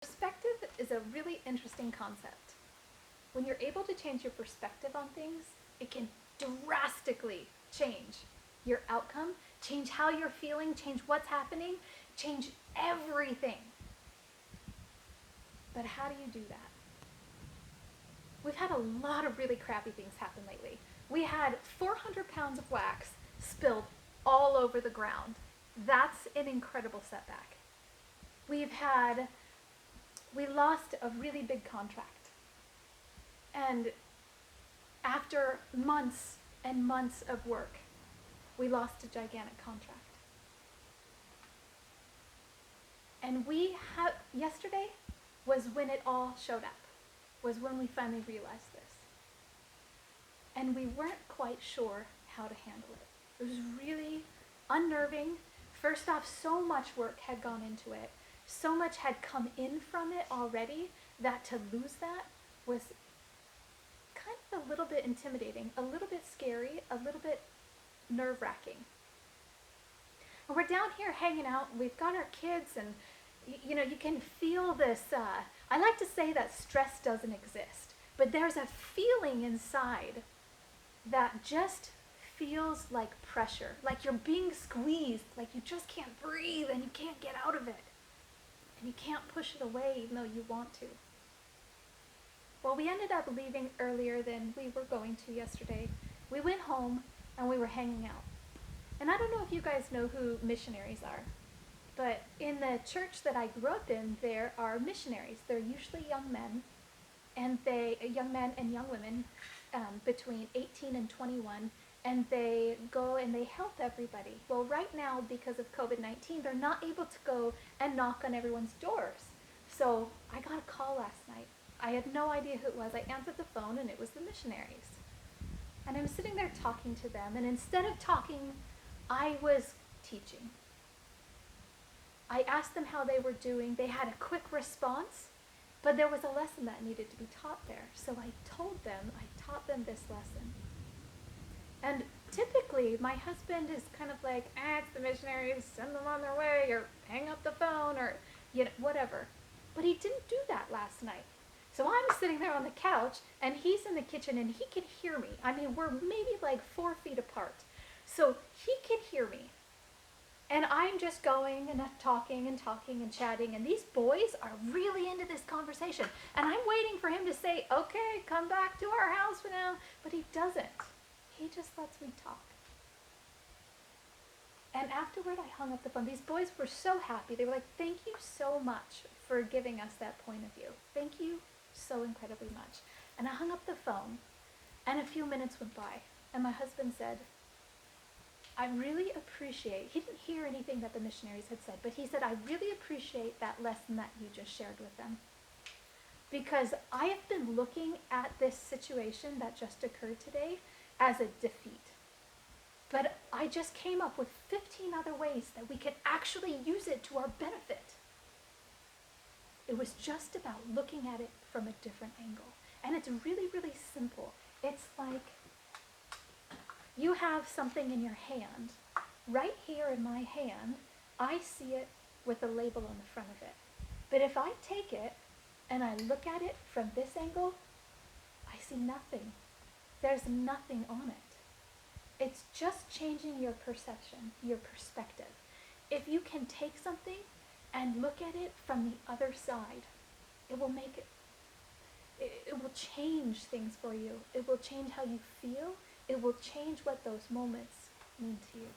Perspective is a really interesting concept. When you're able to change your perspective on things, it can drastically change your outcome, change how you're feeling, change what's happening, change everything. But how do you do that? We've had a lot of really crappy things happen lately. We had 400 pounds of wax spilled all over the ground. That's an incredible setback. We lost a really big contract. And after months and months of work, we lost a gigantic contract. And yesterday was when it all showed up, was when we finally realized this. And we weren't quite sure how to handle it. It was really unnerving. First off, so much work had gone into it. So much had come in from it already that to lose that was kind of a little bit intimidating, a little bit scary, a little bit nerve-wracking. And we're down here hanging out, and we've got our kids, and you can feel this. I like to say that stress doesn't exist, but there's a feeling inside that just feels like pressure, like you're being squeezed, like you just can't breathe and you can't get out of it. And you can't push it away even though you want to. Well, we ended up leaving earlier than we were going to yesterday. We went home and we were hanging out. And I don't know if you guys know who missionaries are, but in the church that I grew up in, there are missionaries. They're usually young men and young women between 18 and 21, and they go and they help everybody. Well, right now, because of COVID-19, they're not able to go and knock on everyone's doors. So I got a call last night. I had no idea who it was. I answered the phone, and it was the missionaries. And I'm sitting there talking to them, and instead of talking, I was teaching. I asked them how they were doing. They had a quick response, but there was a lesson that needed to be taught there. So I taught them this lesson. And typically, my husband is kind of like, it's the missionaries, send them on their way, or hang up the phone, or whatever. But he didn't do that last night. So I'm sitting there on the couch, and he's in the kitchen, and he can hear me. I mean, we're maybe like 4 feet apart. So he can hear me. And I'm just going and talking and chatting, and these boys are really into this conversation. And I'm waiting for him to say, okay, come back to our house for now. But he doesn't. He just lets me talk. And afterward, I hung up the phone. These boys were so happy. They were like, thank you so much for giving us that point of view. Thank you so incredibly much. And I hung up the phone, and a few minutes went by. And my husband said, I really appreciate, he didn't hear anything that the missionaries had said, but he said, I really appreciate that lesson that you just shared with them. Because I have been looking at this situation that just occurred today as a defeat. But I just came up with 15 other ways that we could actually use it to our benefit. It was just about looking at it from a different angle. And it's really, really simple. It's like you have something in your hand. Right here in my hand, I see it with a label on the front of it. But if I take it and I look at it from this angle, I see nothing. There's nothing on it. It's just changing your perception, your perspective. If you can take something and look at it from the other side, it will change things for you. It will change how you feel. It will change what those moments mean to you.